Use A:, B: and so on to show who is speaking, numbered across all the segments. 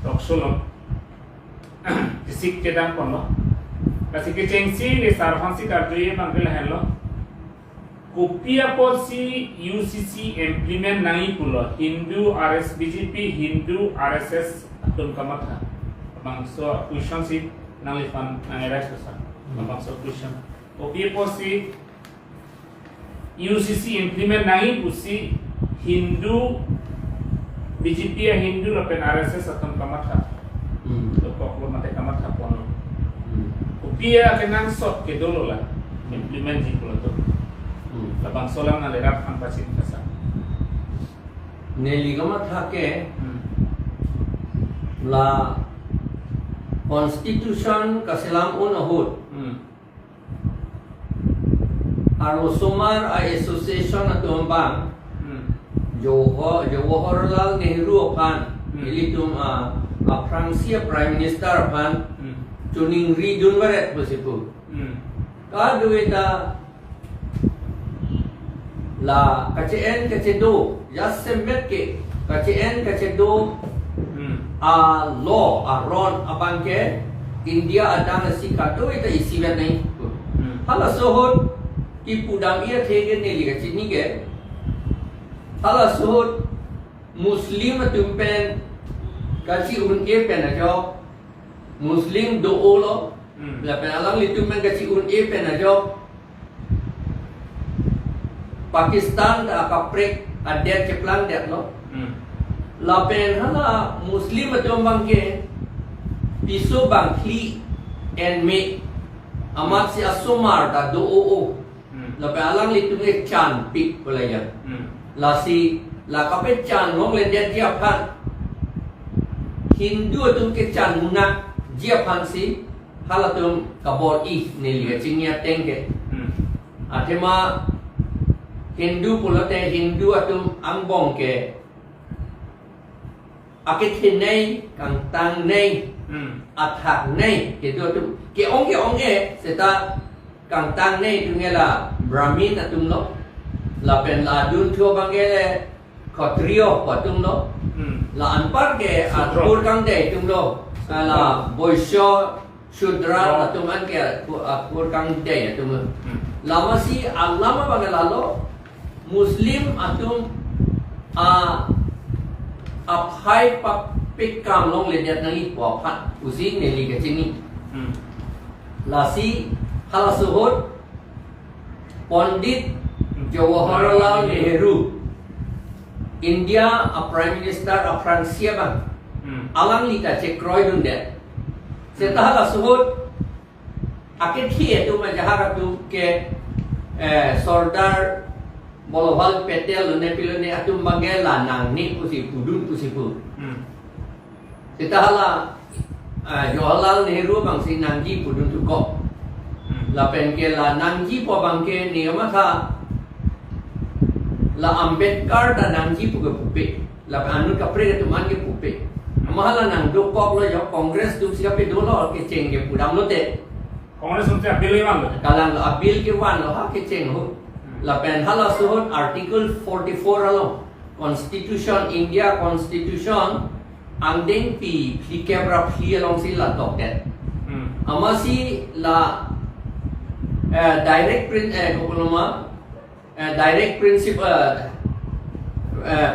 A: Roksulon Disik kedang kono Kasi kecengsi di sarfansi kartuye bangkel hello Kopia polisi UCC implement nangi pulo Hindu RS BJP Hindu RSS atum kamatha bang so question si nangi fan nangi rice sa bang so question kopia polisi UCC implement nangi pusi Hindu BJP ya Hindu lapen RSS atum kamatha to koklo mate kamatha pono kopia kenang sot ke dolo lah implement ji pulo to labang solang na lerap ang pasin kasa
B: Neligamat hake la constitution kasilam unahud aro sumar a association atumbang Jawaharlal Nehru apan ilitum a Francia prime minister apan tuning region baret posipu kaduita la KCN KC2 just sembet ke KCN KC2 a law a ron abang ke India adang si kato ita isi bet nahi hala sohot ki pudam ia thege ne liga chini ke hala sohot muslim tumpen kaci un e pen ajo muslim do olo la pen alang li tumpen kaci un e pen ajo Pakistan da kaprek adet ceplang det lo lapen hala muslim atom bangke piso bangkli and me amat si asomar da do o lapen alang litu nge chan pik pelayan la si la kapet chan ngong len det jiapan Hindu atum ke chan munak jiapan si hala tum kabor I neliga cingnya tengke atema Hindu pula te Hindu atum ambong ke akit hinay kang tang nay athak nay ke do atum ke ong seta kang tang nay tu ngela Brahmin atum lo la pen la dun thua bangele khatrio atum lo la anpar ke atur kang de tum lo la boisho Shudra atum an ke atur kang de atum lama si allama bangela lo Muslim atum aphai papik kam long le det nangi po phat usi ne li ke chini lasi hala suhut Pandit Jawaharlal Nehru India a prime minister a Francia bang alang li ta che kroi dun det seta hala suhut akit hi tu ma jahar tu ke Sardar Bolowal petel ne pilone atum bangela nang ni pusi pudun pusi pu. Kita hala Jawaharlal Nehru bang si nangji pudun tu ko. La penke la nangji po bangke ni amatha la Ambedkar da nangji pu pupe. La anu kapre tu man ke pupe. Amahala nang do ko lo yo Congress tu sia pe do lo ke cheng ke pudam lo te.
A: Congress unte apil wan lo
B: Kalang lo apil ke wan lo ha ke cheng ho. La pen hala suhut article 44 alo constitution India constitution andeng pi kebra phi along si la tok det amasi la direct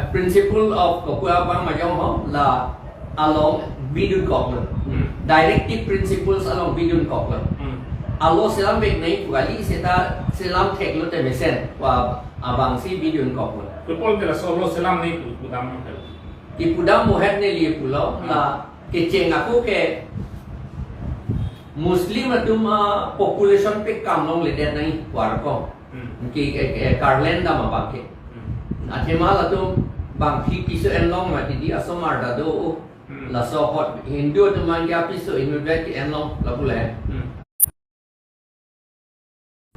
B: principle of kopua bang majong ho la along bidun koklo directive principles along bidun koklo Alo selam baik naik kali seta selam tek lo te mesen wa abang si bidun kok pun.
A: Kupol tela solo selam ni pudam kel.
B: Di pudam mohet ne li pulau la keceng aku ke Muslim atum population pe kam long le det nai war ko. Ki Karlen da ma bakke. Athema la tum bang phi piso en long ma di asomar da do la so hot Hindu tu man ya piso inu vet en long la pula.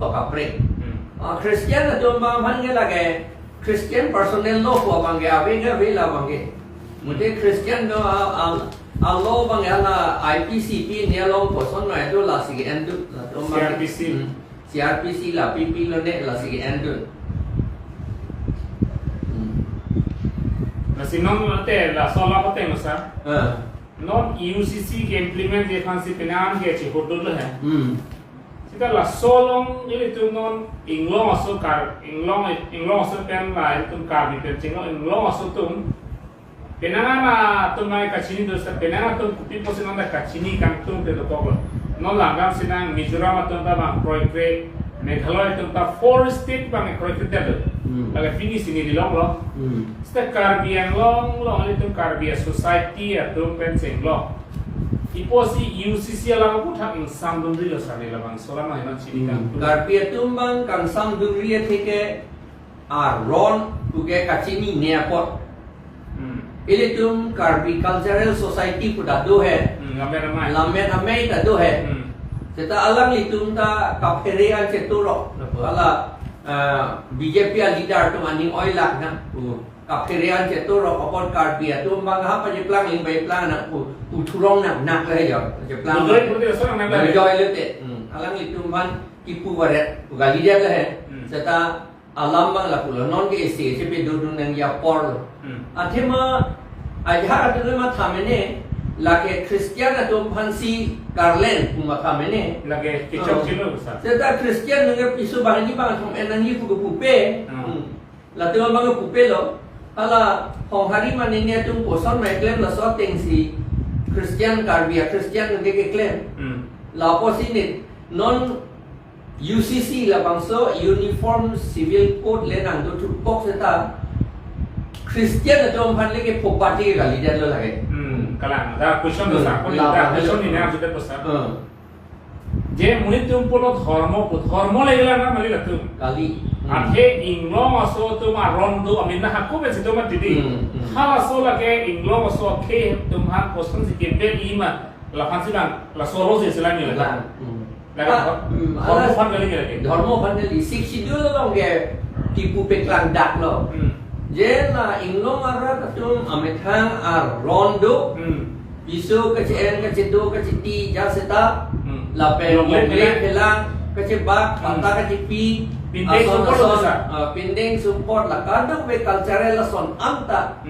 B: Kapre. Christian atum bang hange lage Christian personnel lo ko bang ya vela bang mute Christian do allo bang ala IPCP ne long person na do la sige endu la to CRPC la PP lo ne la sige endu
A: na sinom te la sola ko te no sa non UCC ke implement je fancy penan ke che hodol hai
B: Hmm.
A: sita la solong ini tu non inglong aso kar inglong aso pen lai tum kar bi pen chingo inglong aso tum penana tum nai kachini dosa penana tum kupi posin onda kachini kang tum te to toglo non langam sinang Mizoram tum ta bang proyek Meghalaya tum ta 4 state bang proyek te laga finish ini di long lo sita Caribbean long ini tum Caribbean society atum pen chingo iposi UCC alang puthak ing samdungri lo sari labang solama himan chini kan
B: Caribbean tumbang kang samdungri theke ron tuge kachini neapot ile tum Caribbean Cultural Society puda do hai
A: ngamer
B: lamai ta do hai seta alang litum ta kapherean ceturo ala BJP leader tum aning oilak na kapherean ceturo kapon Caribbean tumbang ha pa je plang ling bai plang na thurong nak le yo je plang joy le te alang litum ban tipu waret gali dia le seta alam bang la pulo non ke isi je pe dudun nang ya por athema ajha atu ma thamene lake Christian atum phansi Garland puma thamene
A: lage kicau chilo sa
B: seta Christian nang pisu bang ni bang thong enangi pu pupe la tu bang pupe lo ala hong hari manine tum poson mai claim la so teng si Christian Caribbean Christian nang ke claim la posinit non UCC la bangso Uniform Civil Code le nang do tu pok seta Christian atom phan le ke property ga leader lo lage
A: kalang da question do sa ko da question ni na jute posa je muni tum polo dharmo legela na mali latu
B: kali
A: athe inglong aso tum aron do amina hakku be situ ma didi hala so lage inglong aso ke tum han question si ke be ima la fansi bang la solo se selani la dharmo phan gali lage
B: dharmo phan gali sik schedule lo ge tipu pe klang dak lo je na inglong ara tum amethang ar rondo isu kecen kecedo keciti jaseta la pe le pelang kecebak panta kecipi pindeng support la kadang be cultural lason anta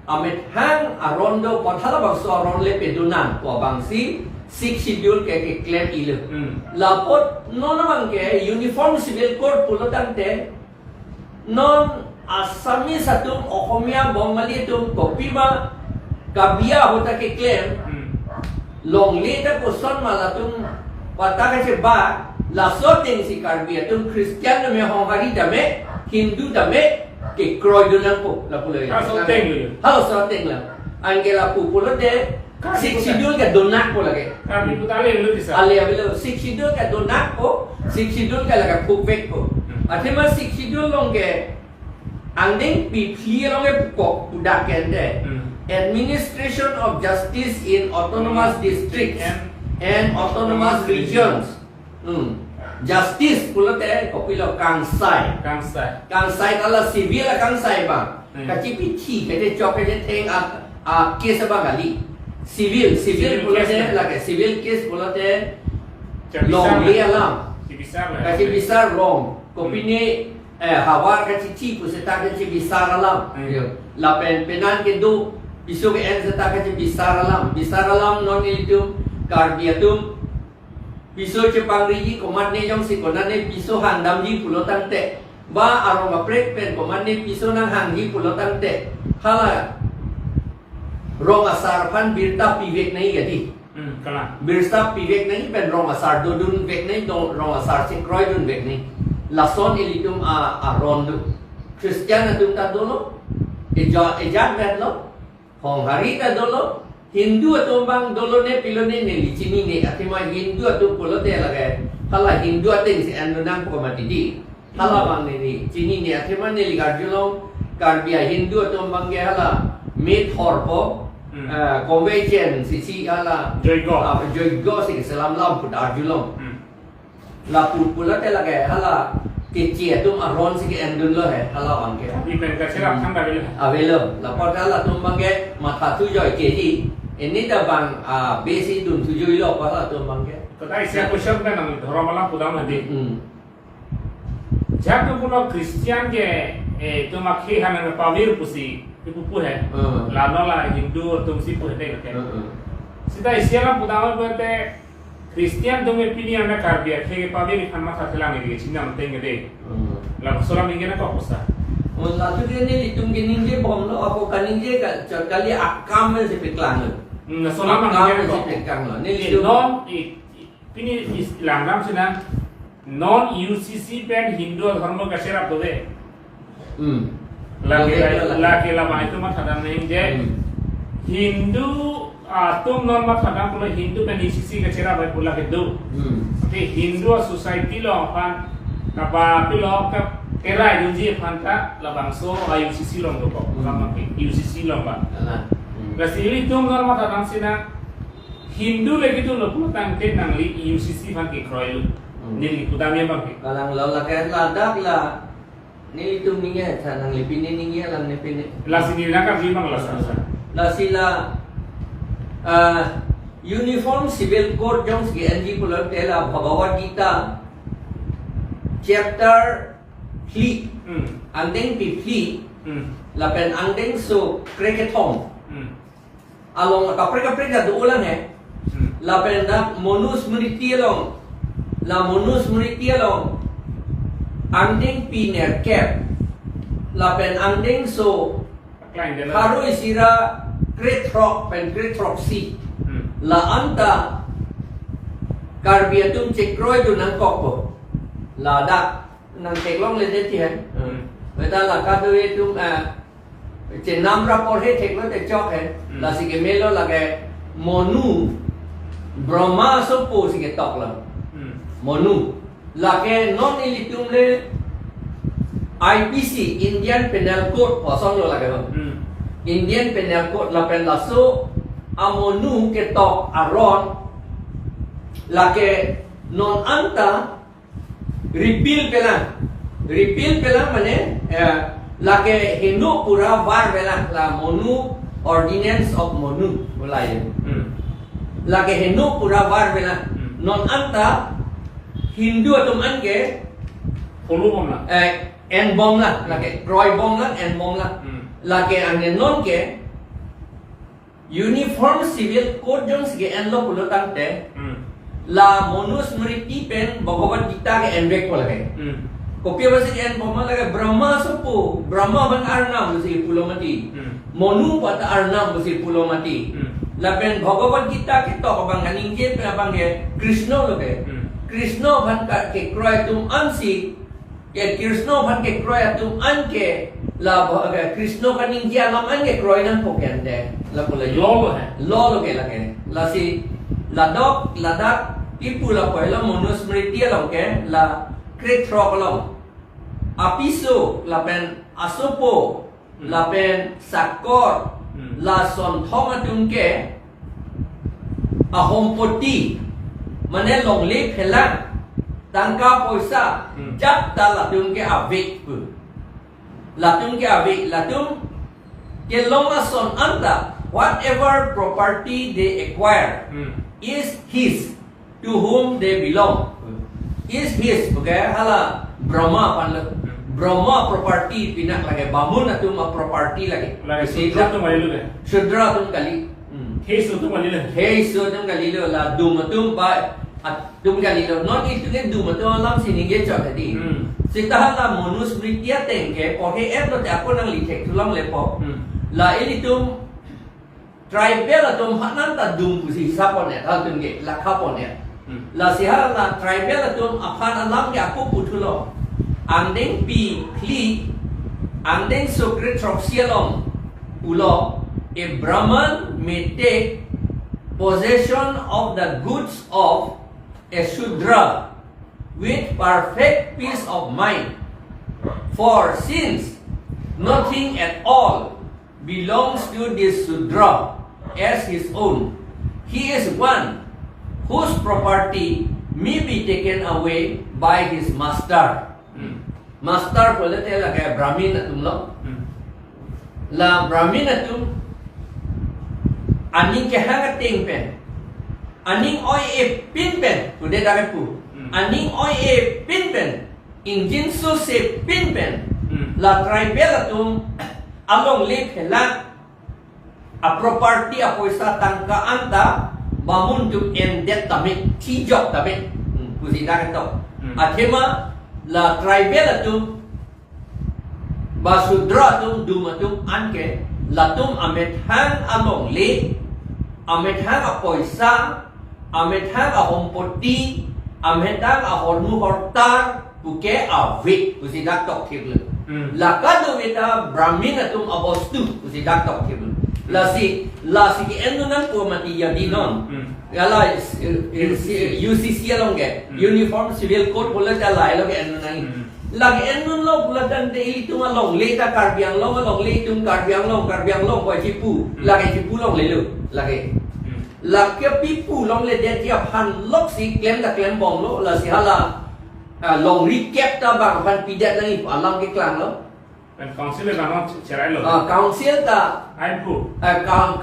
B: amethang arondo pathala bangso aron le pedunan ko bangsi sik schedule ke claim ile lapot non bangke uniform civil code pulotante non Asami satu Ohomia Bomali tum Kopima Kabia hota ke claim long leta person malatum pataka se ba la soting si Caribbean tum Christian me Hongari dame Hindu dame ke kroy dunan ko la pulay halo soting la angela pupulo de sik sidul ke donak ko lage
A: kami putale lu bisa
B: ale abelo sik sidul ke donak ko sik sidul ke laga pupek ko athema sik sidul long ke Anding pipli longe pukok budak kende administration of justice in autonomous districts and autonomous regions justice pulote kopilo kangsai kala civil kangsai bang kacipi chi kete chok kete teng case bang gali civil pulote lage civil case pulote long li alam kaci besar long kopini hawar ka cici pu seta ka ci bisar alam la penan ke do bisu ke en seta ka ci bisar alam non ilitum Caribbean bisu ci pangriji komat ne jong si konane bisu handam ji pulotan te ba aroma prek pen komat ne bisu nang hangji pulotan te hala rong asar pan birta pivek nai gadi
A: kala
B: birta pivek nai pen rong asar dodun vek nai dong rong asar ci kroy dun vek nai lason ilitum a rondo Christian atum ta dolo ejat bet lo Honghari ta dolo Hindu atum bang dolo ne pilone ne licini ne atima Hindu atum polo te lage kala Hindu ating si andunang ko matidi hala bang ne cini ne atima ne ligarjulong Caribbean Hindu atum bang ge hala met horpo convention si hala joygo si salam lam put arjulong la pula te lage hala kecil tu aron sih endun lo hai hala angke
A: ipen ka serap thang da
B: avelo la porta la tum bangke mata tu joy keji ini dah bang besi dun tu joy lo pala tum bangke
A: kata isia question kan nang dhoromala pudam hadi jak tu puno Christian je tu makhi hanan pawir pusi ipu hai lano la Hindu tum si pu de ke sita Islam pudama bete Kristian tum opinion na karbia ke pa be kan ma khatla ngi chinam teng de la solam ngi na ko posa
B: la tu ni litung gening je bom lo ako kaning je kali akam se piklang
A: na solam ngi
B: se pikang lo ni
A: non ini Islam sina non UCC pen Hindu dharma ka serap dobe laki lama itu mah kadang je Hindu atum non mah kadang pula Hindu pen UCC ka serap ai pula gitu tapi Hindu society lo kan kapa pilo ka kera yuji phanta labangso UCC lo ko lama UCC lo ba gasili tum non mah kadang sina Hindu lagi tu lo pun tangke nangli UCC fan ke kroy lu ni kudamnya bang ke
B: kalang lo la kan ladak la ni itu minge tanang lipini ninge lang ni pini
A: la sini na ka bimang la sa
B: la sila uniform civil code jong ge anji pulo tela Bhagavad Gita chapter 3 andeng pi 3 la pen andeng so kreketong along kapre da ulang la penda monusmriti long la monusmriti long anding piner cap la pen anding so haru isira great rock si la anta karbiatum cekroy du nang kokpo la da nang teklong le de tian beta la kadu etum chen nam rapor he teklo te chok la sigemelo la ke monu Brahma sopo sige tok lang monu lake non ilitum le IPC Indian Penal Code pasal lo lake Indian Penal Code la pen laso amonu ke tok aron lake non anta repeal pelang mane lake Hindu pura var pelang la monu ordinance of monu mulai lagi Hindu pura var bela non anta Hindu atum anke
A: polu bom la
B: en bom la lagi roy bom la en bom la lagi ane non ke uniform civil code jong sige en lo pulu tante la monusmriti pen Bhagavad Gita ke en bek lagi kopi apa sige en bom lagi Brahma sopo Brahma ban arnam sige pulo mati monu pada arnam sige pulo mati lapen Bhagavad Gita kita abang kaning je abang dia Krishna lo ke Krishna ban ka ke kroy tum ansi ke Krishna ban ke kroy tum an ke la Krishna kaning je alam an ke kroy nan pokyan de la pula lo ke la ke la si la dok la dak tipu la ko la monusmriti la ke la kret throk la apiso lapen asopo lapen sakor la son thong atum ke ahom poti mane long le phela tangka poisa jap ta la tum ke avik la tum ke avik la tum ke long son anta whatever property they acquire is his to whom they belong is his okay hala Brahma pan Brahma property pinak lagi bamun atum property lagi
A: Shudra tu mali lu ke
B: Shudra tum kali
A: Hesu tu mali lu
B: Hesu tum kali lu la dum tum ba tum kali lu non itu ke dum tum alam sini ge chot tadi sita la monusmriti tengke pohe et lo te aku nang litek tulang lepo la ini tum tribal atum hanan ta dum kusi sapon ya hal tum ge la kapon ya la siha la tribal atum apan alam ge aku putulo andeng pi kli andeng sukrit roksialom ulo a Brahman may take possession of the goods of a Shudra with perfect peace of mind, for since nothing at all belongs to this Shudra as his own, he is one whose property may be taken away by his master. Master boleh tela kayak Brahmin atum lo, la Brahmin atum, aning kehangat ting pen, aning oi pin pen, udah dah pu, aning oi pin pen, injin so se pin pen, la tribal atum, along le phela a property a poisa tangka anta mamun tu endet tamin thi job tamin kusida kato athema la tribal atum basudra tum dumatum anke latum amethang along le amethang a poisa amethang a hompoti amethang a hornu hortar puke a vik kusida tok thiblu lakado eta brahmin atum abostu kusida tok thiblu lasi ki enu nan ko mati yadi non yala UCC along ge uniform civil code bola jala elo ge enu nan lagi enu lo bola dan de itu along leta karbiang long along letum karbiang long ko cipu lagi cipu long lelu lagi lagi pipu long le de dia phan lok si klem da klem bong lo la si hala long recap ta bang phan pidat nang alam ke klang lo
A: เป็นกองซิลเลยบางว่าเฉยๆเลย
B: council ta
A: ไอ้ผู้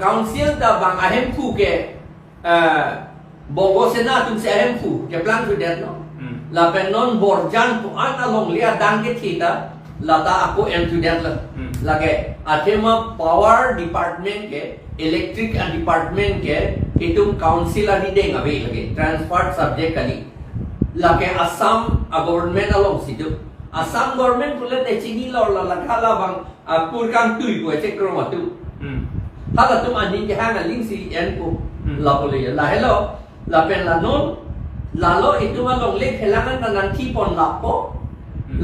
B: council ta bang ahem pu ke bongo sena tum se ahem pu ke plan tu det no la pen non borjan tu an along lia dan ke thita la ta aku en tu det la ke athema power department ke electric and department ke itum council ani deng abe lage transport subject kali la ke Assam government along situ Assam government pula te chini lor la khala bang kurkang tui ko che kroma tu hala tum anin ke hanga ling si en ko la pole la hello la pen la non la lo itu ma long le phelangan nan thi pon la po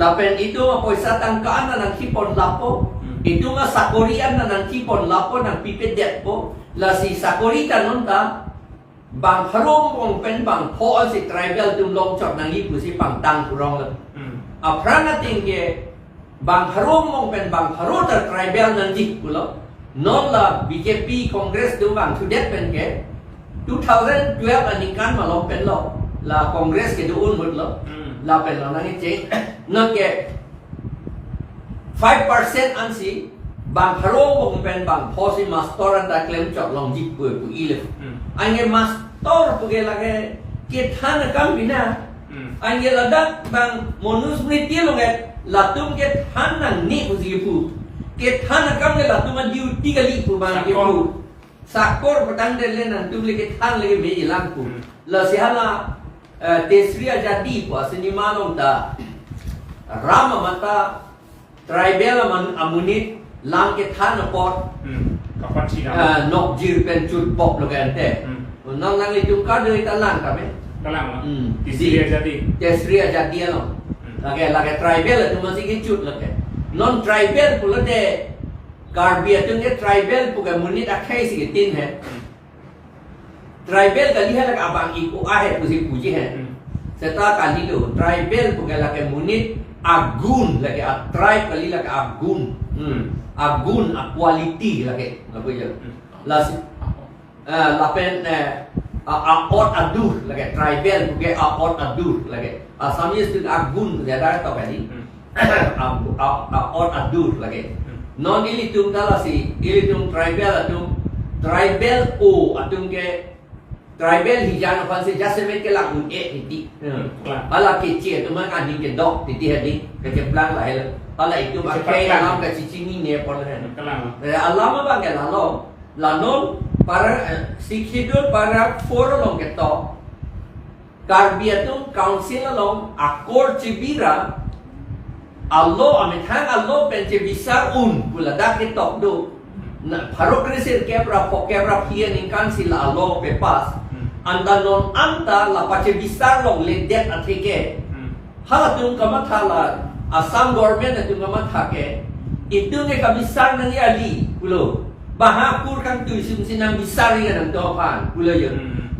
B: la pen itu ma poisa tangkaan nan thi pon la po itu ma sakorian nan thi pon la po nan pipet det po la si sakori ta non ta bang harom bong pen bang pho si tribal tum long chot nang li pu si pang tang kurong la aprana tingge bang harom mong pen bang harota tribal nanti pulo non la BJP Congress tu bang sudet pen ke 2012 anikan malom pen lo la Congress ke duun mut lo la pen lo nang che na ke 5% ansi bang harom mong pen bang posi master anda claim chok long jip pu ile ange master pu ge la ke thana kam bina Angel ada bang monus mriti longe latum ke thanang ni uzipu ke thana kam le latum duty kali pu bang ke pu sakor patang de le nan tum le ke than le me ilang pu la sihala tesria jadi pu sinima long da rama mata tribal man amunit lang ke thana pot
A: kapan sih
B: nok jir pen chut pop lo kan te nang nang le tum ka de ta lang ka me
A: kalang lah di Syria jadi
B: Syria jadi lo lagi tribal itu masih kecut lagi non tribal pula de Garbia tu ke tribal bukan munit akhir sih tin है tribal kali है lagi abang iku ahir puji है serta kali tu tribal bukan lagi munit agun lagi tribe kali lagi agun quality lagi apa je lapen aot adur lagi tribal bukan aot adur lagi Assamese tu agun ada tau kali aot adur lagi non ilitum dalasi ilitum tribal o atum ke tribal hijan fansi jaseme ke lagun hiti ala kecil tu mang adi ke dok titi hadi ke jeplang lah ala itu pakai alam ke cicing ni pon alam bang ke lanon para sikhidur para foro long ke to karbiatum council long akor cibira Allah amithang Allah penche bisar pula dak ke tok do Harok krisir kebra hian ingkan sila Allah pepas anda non anta la pache bisar long ledet atike halatung kamathala Assam government atung kamathake itu nge kabisar nang ali pulo bahapur kan tu sinang bisar yang nang topan pulo yo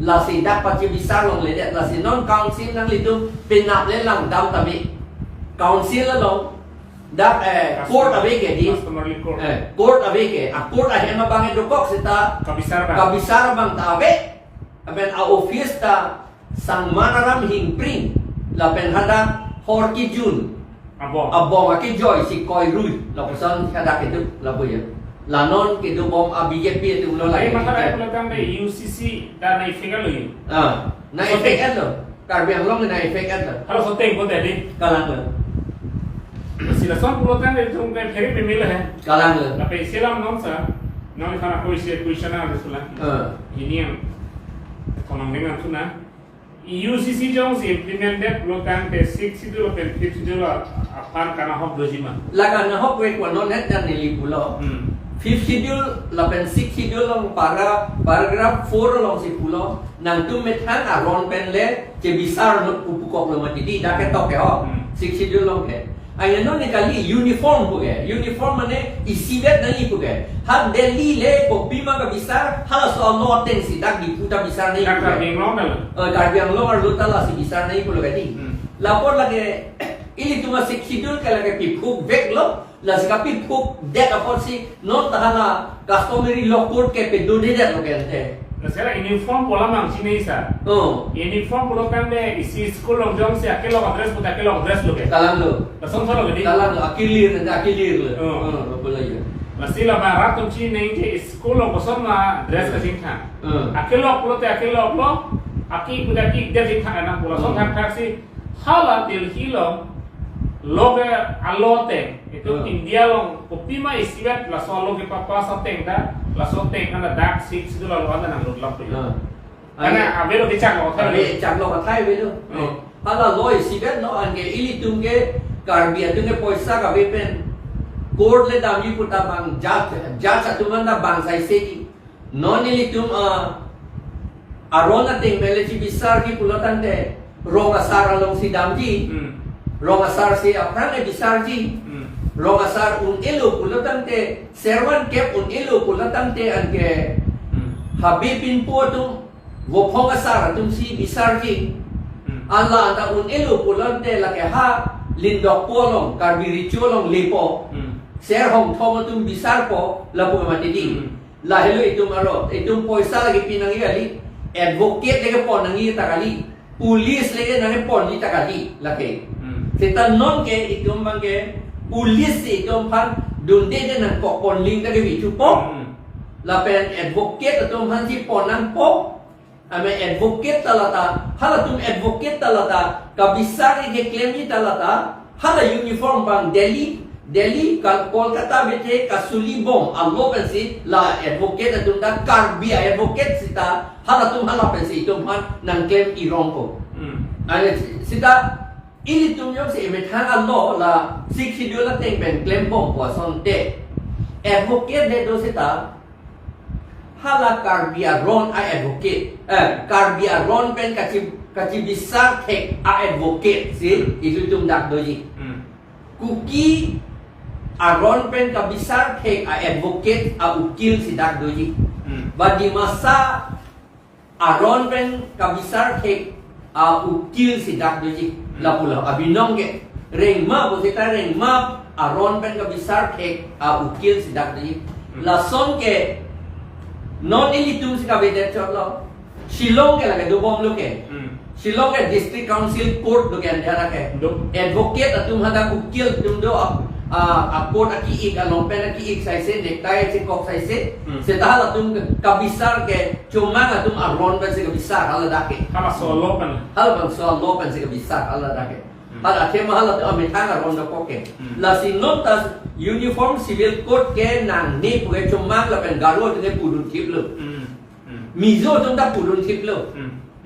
B: la sidak pache bisar long ledet la sinon council nang litu penap le lang dam tabi council long dak court awake di court awake court ahe ma bang edokok sita kabisar bang tabe aben a office ta sang manaram hing pring la pen hada horki jun abong ake joy si koi rui la pesan kada kedu la boya la non kedu bom a BJP tu lo lai
A: makara pelakang de UCC dan na effect lo yun
B: na effect lo karbiang long na effect lo
A: halo soteng ko tadi
B: kalang lo
A: la son pulotan de tum ke pheri pe mila hai
B: kalang le
A: la pe silam non sa non khana koi se question na resula ini yang konong dengan tuna UCC jong si implemented pulotan pe 6 sidul pe 5 sidul apan kana hok dojima
B: lagan na hok we ko non net dan ni pulo fifth schedule la pen sixth schedule long paragraph 4 long si pulo nang tu methan aron pen le je bisar no upukok lo mati di da ke tok ke ho sixth schedule long ke ay no ne kali uniform pu ke uniform mane isibet na ni pu ke han delhi le ko bima ka bisar hala so no ten si dak di puta bisar nei pu
A: ka bing long dal
B: ka biang lo ar lutala si bisar nei pu lo ke ti lapor lage ili tuma sixth schedule ka lage pi phuk vek lo la sikapi phuk det apor si non tahana customary law court ke pe do de lo ke ante
A: la sera uniform pola mang sini sa uniform pulotan de isi school long jong se akelo address puta akelo address lo ke
B: kalang lo
A: la son solo gedi
B: kalang lo akilir le boleh ya
A: la sila ba ratum chi nei je school long boson ma address ka sing tha akelo pulote akelo lo aki puta ki de sing tha na pola son thak thak si hala delhi lo loge alote itu India long kopima isibat la solo ke papa sa tengda la so teng na dak six itu la lo nang lo lap ya ana abelo ke chak lo thai
B: Abi chak lo thai we lo hala loi sibet no ange ili tumge karbia tunge poisa ka we pen court le dam yi puta bang ja satu manda bang sai se non ili tum arona ting bele ci bisar ki pulotan de ronga sara long si damji ronga sar si apran e bisar ji ronga sar un elo pulotan te servan kep un elo pulotan te ange habibin po tum wo phong asar tum si bisar ji Allah anda un elo pulotan te la ke ha lindok polong karbiri cholong lepo ser hong thong tum bisar po la pu ma ti la helo itum aro itum poisa lagi pinangi ali advocate lagi po nangi takali police lagi nangi po ni takali la ke kita non ke itum bang ke police itum pan dunde de nan ko pon ling ta ke bitu po la pen advocate itum han si pon nan po ame advocate talata hala tum advocate talata ka bisari ke claim ni talata hala uniform bang Delhi ka Kolkata bete ka Sulibong allo pensi la advocate itum da karbia advocate sita hala tum hala pensi itum han nan claim irong ko ane sita ili tum yong se methan allo la six schedule la teng pen claim bom po son te advocate de do sita hala karbia ron a advocate karbia ron pen kachi bisar tek a advocate si itu tum dak doji kuki aron pen ka bisar tek a advocate a ukil si dak doji badi masa aron pen ka bisar tek a ukil si dak doji la pula abinong ke rengma bo sita rengma aron pen ka bisar tek a ukil si dak doji la son ke non ili tum si ka bede cholo Shillong ke lage do bom lo ke Shillong ke district council court do ke andhara ke advocate atum hada ukil tum do court aki ik along pen aki ik sai se nektai se kok sai se setahal atum kabisar ke cuma atum aron pen se kabisar ala dake
A: hala solo pan
B: hal bang so lo pen se kabisar ala dake hal ake mahal atum amitang aron do koke la sinotas uniform civil code ke nang ni puge cuma la pen garo de pudun tip lo mizo tum da pudun tip lo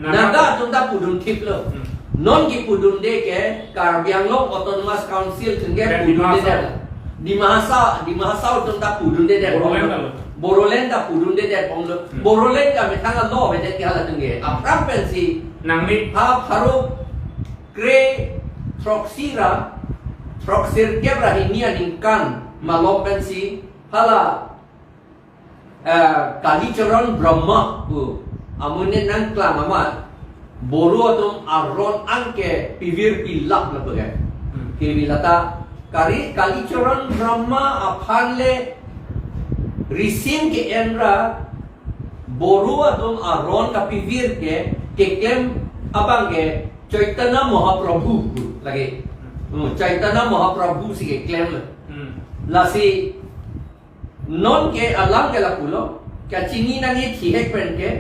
B: naga tum da pudun tip lo non ki pudun de ke Karbiang Long Autonomous Council tengge pudun de di mahasa tum da pudun de Borolen da pudun de pong lo Borolen ka metang lo be de ke hala tengge apram pensi
A: nang ni
B: ha haru kre troxir kebra hinia ningkan malom pensi hala kalicharan brahma pu amune nang klam amat boru atum aron angke pivir pilak la bagai kivilata kalicharan brahma aphanle risim ke enra boru atum aron ka pivir ke klem abang ke Chaitanya Mahaprabhu lagi Chaitanya Mahaprabhu si klem la si non ke alam ke la pulo Kacini nangi thihek pen ke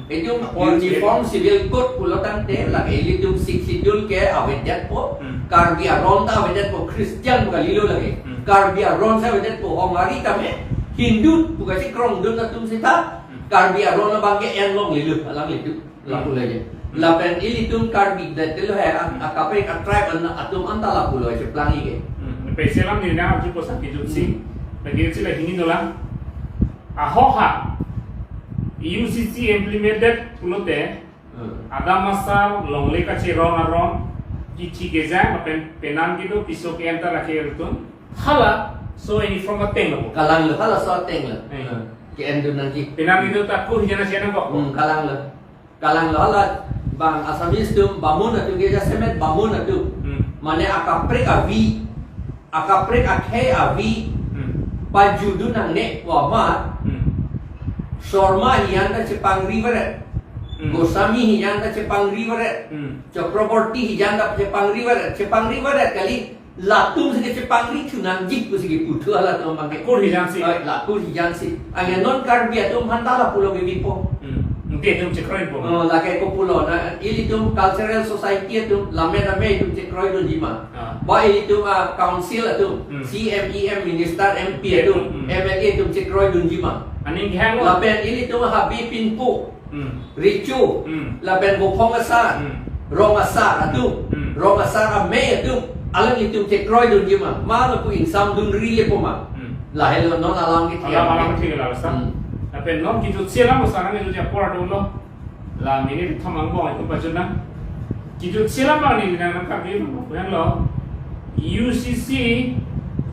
B: itu
A: Apol
B: uniform civil code pulotan te la elitum sik sidul ke awedat po karbi aron ta awedat po Christian bukan lilo lagi karbi aron sa awedat po Hongari kami Hindu bukan si krong dun atum sita karbi aron la bangke yang long lilo alang itu lapu lagi la pen elitum karbi dat lo hai akape ka tribe atum antala pulo je plangi ke
A: Peselam ni na aji posa kijutsi lagi sila hini dolang ahoha UCC implemented pulote ada masa longle kace ron kici geza penan gitu pisau ke anta rakhe rutun hala so ini from a thing lo
B: kalang lo hala so teng lo ke endu nanti
A: penan itu takku hijana siana kok
B: kalang lo hala bang asamis tu bamun atu geja semet bamun atu mane akaprek avi akaprek akhe avi pajudu nang ne wama Sorma hiyanda Jepang River, Gosami hiyanda Jepang River, Chakraborty hiyanda Jepang River kali latum sige Jepang ri tunang jik ku sige putu ala to mangke
A: kur hijansi
B: latur hijansi aya non karbia tum hantala pulo bipo
A: mungkin tum cekroi po
B: la ke ko pulo na ili tum cultural society tum lamena me tum cekroi do jima ba ili tum council tum CMEM minister MP tum MLA tum cekroi do jima
A: aning hang
B: la ben ili tum habi pinpu ricu la ben bopong asa rong asa atu rong asa me atu alang itu cekroi dun jima ma ku insam dun rile po ma la helo non alang ki
A: alang ki la sa apen non ki tu sela mo sa ngi tu por do lo la mini thamang bo itu pachuna ki tu sela ma ni na ka bi mo yan lo UCC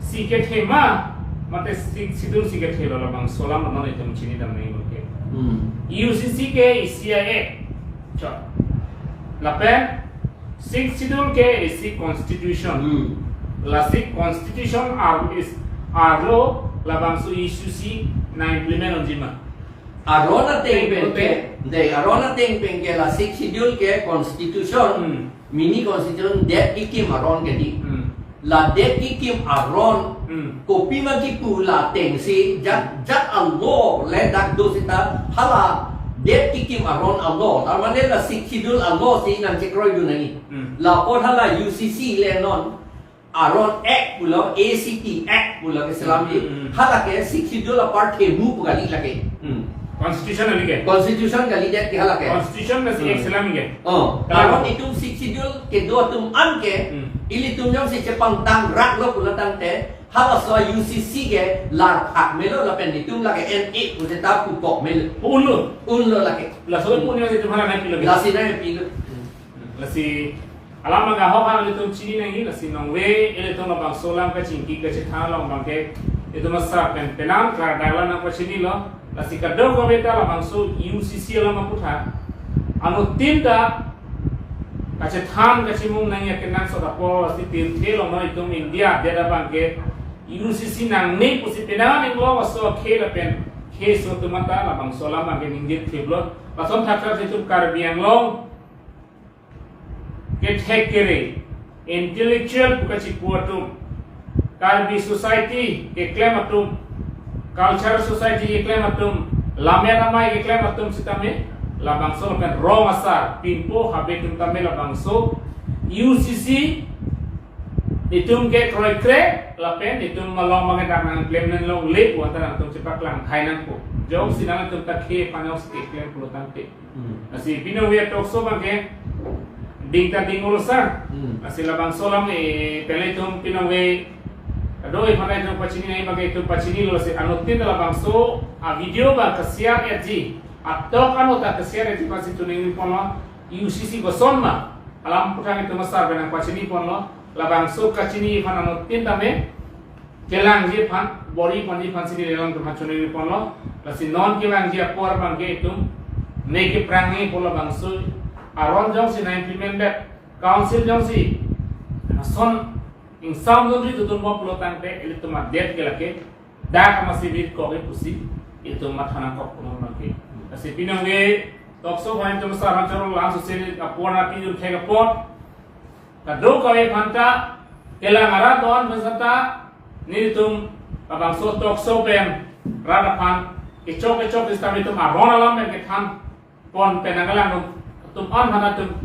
A: siket hema mate sidul siket helo la bang solam non itu chini dam nei mo ke UCC ke CIA cha la pen Sikh schedule ke Sikh constitution la Sikh constitution arlo la bangsu UCC na implement onjima
B: arona teng ke la Sikh schedule ke constitution mini constitution det ikim aron gedi la det ikim aron kopi magi pu la teng si jat allo le dak dosita hala det ikim aron allo armane la Sikh schedule allo si nang cekroi dunani la pot hala UCC le non aron act pulo ACT act pulo ke salam ji hala ke Sikh schedule part ke mu pugali lage
A: constitution ali ke
B: constitution gali det ke hala ke
A: constitution na si exlam ke
B: aron itu Sikh schedule ke do tum an ke ili tum jong si Jepang tang rak lo pulo tang te hala so UCC ke lar hak melo la pen ditum lage NA ku ta ku pok mel unlo lage
A: la so punya si tumhala na pilo
B: la si na pilo
A: la si alama ga ho ha le tum chini nang la si nong we ele to no bang solam ka chingki ka chha lo bang ke itu masa pen penam ka dala na ko chini lo la si ka do ko beta la bang so UCC la ma putha anu tinta ka tham ka chimung nang ya kenan so da po si tin the lo no itum India de da bang ke UCC nang ne ko si penam ing lo so ke la pen ke so tumata la bang solam bang ke ninggit theblo la som thakra se tum kar biang long get hekere intellectual bukachi puatum karbi society ke claim atum culture society ke claim atum lamera mai ke claim atum sitame labang so kan rong asar pimpo habetum tame labang so UCC itum ke kroi kre lapen itum malong mange danang claim nan long le puatan atum cepak lang khainan ko jauh sinang atum takhe panos ke claim pulotan te asi pino we tokso bangke dingta dingol sar asila bang solam pele tum pinangwe doi pakai tum pachini nai pakai tum pachini lo se anotin dalam bang so a video ba kasiar edji atau kan ota kasiar edji pasi tuning pono UCC go sonma alam putang itu masar benang pachini pono la bang so kachini pan anotin tame kelang je pan bori pandi pan sini dalam tum pachini pono la si non kelang je apor bang ke tum neki prangi pola bang so aron jong si na implemented council jong si son insam jong si tutun mo pulotan te ili tuma det ke lake da kama si bit ko ke pusi ili tuma thana ko puno lake kasi pinang we tokso bhain tum saran charo lang so se apona ti jul thega pot ka do ka we phanta kela ngara don besata ni tum abang so tokso pem rada phan Icok istami tum aron alam yang ketan pon penanggalan tum on mana tum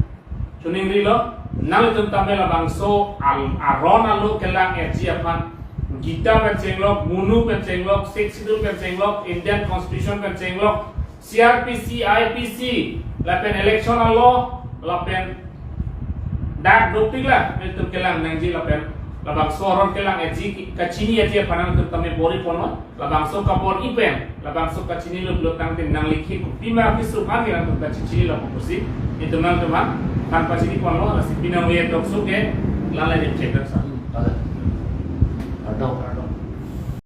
A: tuning rilo nal tum tamela bangso aron alu kelang eji apan gita pencenglok munu pencenglok seksidul pencenglok Indian Constitution pencenglok CRPC IPC lapen election law lapen dak doktik lah itu kelang nangji lapen labang soron kelang eji kacini eji apan tum tame bori pono labang so kapor ipen labang so kacini lo belotang tin nang likhi pima pisu magi nang tum kacini lo kursi itu nang teman tanpa sini pono si pinang we tok suke lalai cek sa